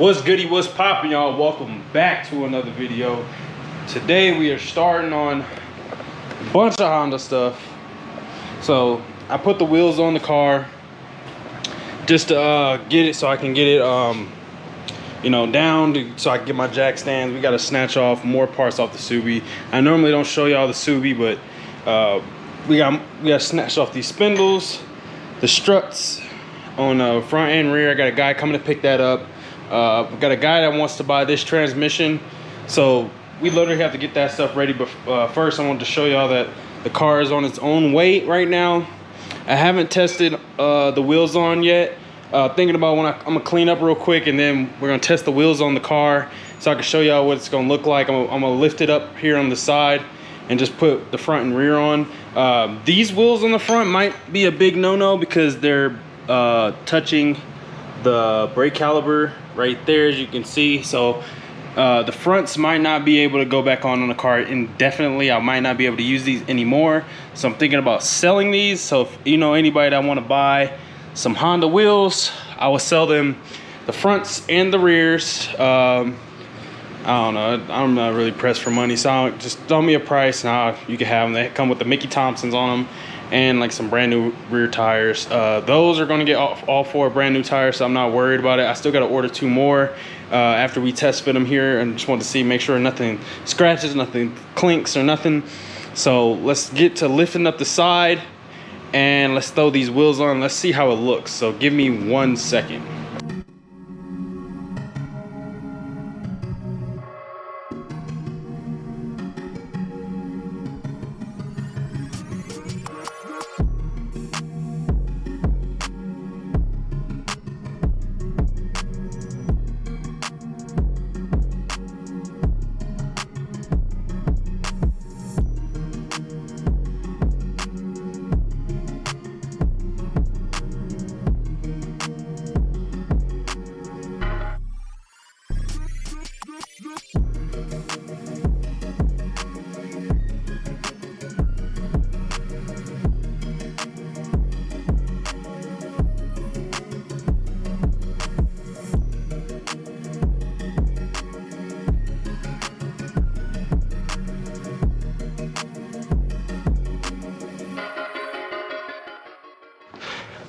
What's goody, what's poppin', y'all? Welcome back to another video. Today we are starting on a bunch of Honda stuff. So I put the wheels on the car just to get it so I can get it down so I can get my jack stands. We got to snatch off more parts off the Subi. I normally don't show y'all the Subi, but we got to snatch off these spindles, the struts on the front and rear. I got a guy coming to pick that up. We got a guy that wants to buy this transmission, so we literally have to get that stuff ready. But first I wanted to show y'all that the car is on its own weight right now. I haven't tested the wheels on yet. Thinking about when I'm gonna clean up real quick, and then we're gonna test the wheels on the car so I can show y'all what it's gonna look like. I'm gonna lift it up here on the side and just put the front and rear on. These wheels on the front might be a big no-no because they're touching the brake caliper right there, as you can see. So the fronts might not be able to go back on the car indefinitely. I might not be able to use these anymore, so I'm thinking about selling these. So if you know anybody that want to buy some Honda wheels, I will sell them the fronts and the rears. I don't know, I'm not really pressed for money, so just throw me a price and you can have them. They come with the Mickey Thompsons on them and like some brand new rear tires. Those are gonna get all four brand new tires, so I'm not worried about it. I still gotta order 2 more after we test fit them here, and just want to see, make sure nothing scratches, nothing clinks or nothing. So let's get to lifting up the side and let's throw these wheels on. Let's see how it looks. So give me 1 second.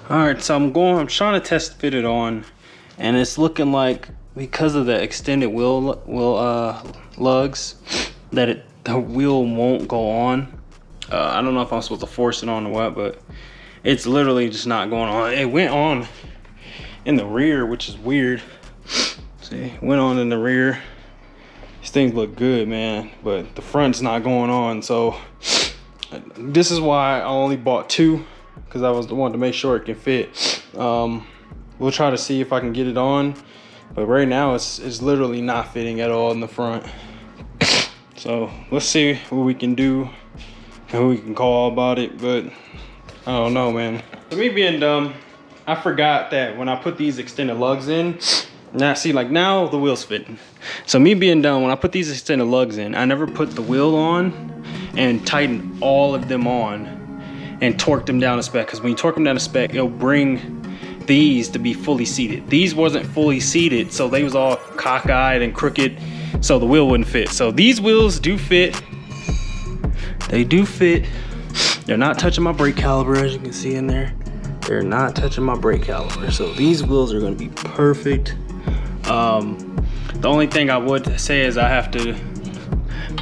All right, so I'm trying to test fit it on, and it's looking like, because of the extended wheel lugs, that the wheel won't go on. I don't know if I'm supposed to force it on or what, but it's literally just not going on. It went on in the rear, which is weird. See, it went on in the rear. These things look good, man, but the front's not going on. So this is why I only bought 2, because I wanted to make sure it can fit. We'll try to see if I can get it on, but right now it's literally not fitting at all in the front. So let's see what we can do and who we can call about it, but I don't know, man. So me being dumb, I forgot that when I put these extended lugs in, now see, like, now the wheel's fitting. So me being dumb, when I put these extended lugs in, I never put the wheel on and tightened all of them on and torque them down a spec, because when you torque them down a spec, it'll bring these to be fully seated. These wasn't fully seated, so they was all cockeyed and crooked, so the wheel wouldn't fit. So these wheels do fit. They do fit. They're not touching my brake caliper, as you can see in there. They're not touching my brake caliper, so these wheels are going to be perfect. The only thing I would say is I have to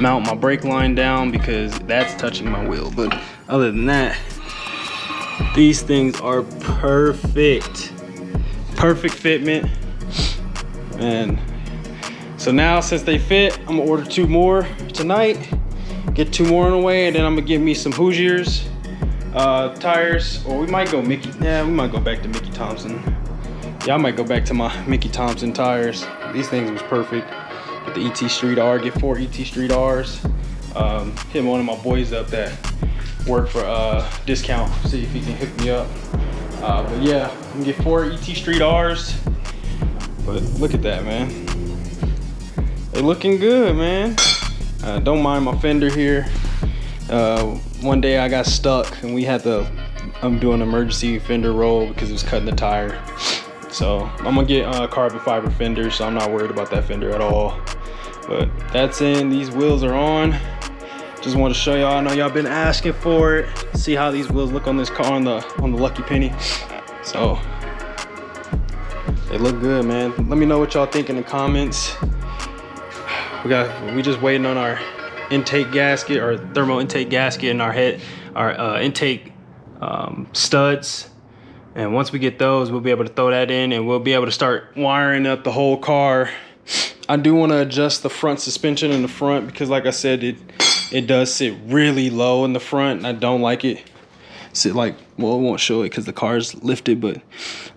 mount my brake line down, because that's touching my wheel. But other than that, these things are perfect fitment. And so now, since they fit, I'm gonna order 2 more tonight, get 2 more on the way, and then I'm gonna get me some Hoosiers tires, or we might go we might go back to Mickey Thompson. Yeah, I might go back to my Mickey Thompson tires. These things was perfect. Get the ET Street R, get 4 ET Street Rs. Hit one of my boys up that work for discount, see if he can hook me up. But yeah, I'm gonna get 4 ET Street Rs. But look at that, man. They looking good, man. Don't mind my fender here. One day I got stuck and we had to I'm doing emergency fender roll because it was cutting the tire. So I'm gonna get carbon fiber fenders, so I'm not worried about that fender at all. But that's in, these wheels are on. Just want to show y'all, I know y'all been asking for it. See how these wheels look on this car on the Lucky Penny. So they look good, man. Let me know what y'all think in the comments. We just waiting on our intake gasket, or thermal intake gasket, in our intake studs. And once we get those, we'll be able to throw that in, and we'll be able to start wiring up the whole car. I do want to adjust the front suspension in the front, because like I said, it does sit really low in the front, and I don't like it. Sit like, well, it won't show it because the car's lifted, but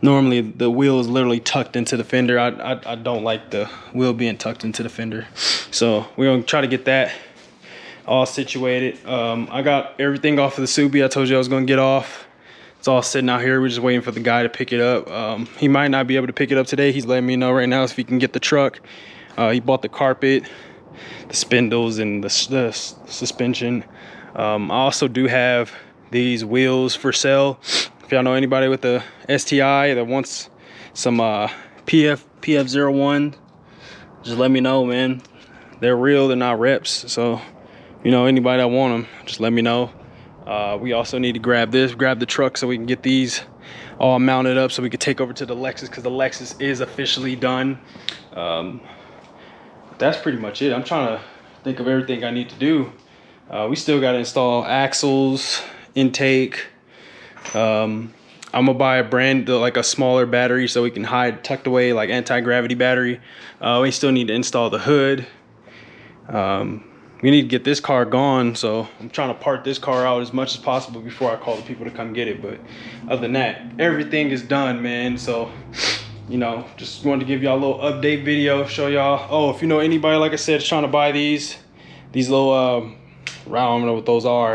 normally the wheel is literally tucked into the fender. I don't like the wheel being tucked into the fender. So we're gonna try to get that all situated. I got everything off of the Subi I told you I was gonna get off. It's all sitting out here. We're just waiting for the guy to pick it up. He might not be able to pick it up today. He's letting me know right now if he can get the truck. He bought the carpet, the spindles, and the suspension. I also do have these wheels for sale. If y'all know anybody with the STI that wants some PF01, just let me know, man. They're real, they're not reps. So, you know, anybody that want them, just let me know. We also need to grab the truck, so we can get these all mounted up, so we can take over to the Lexus, because the Lexus is officially done. That's pretty much it. I'm trying to think of everything I need to do. We still got to install axles, intake. I'm gonna buy like a smaller battery, so we can hide tucked away, like anti-gravity battery. We still need to install the hood. We need to get this car gone, so I'm trying to part this car out as much as possible before I call the people to come get it. But other than that, everything is done, man. So, you know, just wanted to give y'all a little update video, show y'all. Oh, if you know anybody, like I said, is trying to buy these little I don't know what those are.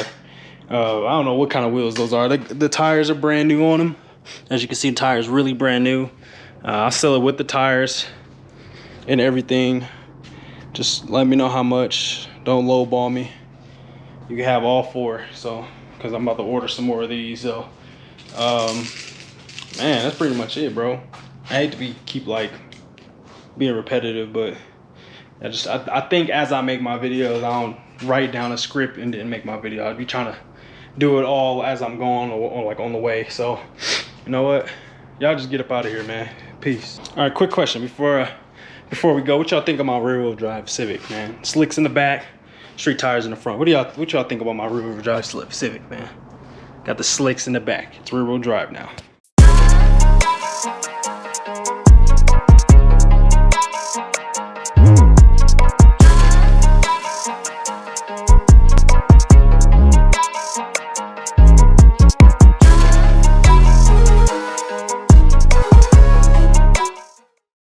I don't know what kind of wheels those are. The tires are brand new on them. As you can see, the tires really brand new. I'll sell it with the tires and everything. Just let me know how much. Don't lowball me. You can have all four. So, because I'm about to order some more of these. So, man, that's pretty much it, bro. I hate to keep like being repetitive, but I think as I make my videos, I don't write down a script and then make my video. I'd be trying to do it all as I'm going, or like on the way. So, you know what? Y'all just get up out of here, man. Peace. All right, quick question before we go. What y'all think of my rear-wheel drive Civic, man? Slicks in the back, street tires in the front. What y'all think about my rear-wheel drive Civic, man? Got the slicks in the back. It's rear-wheel drive now.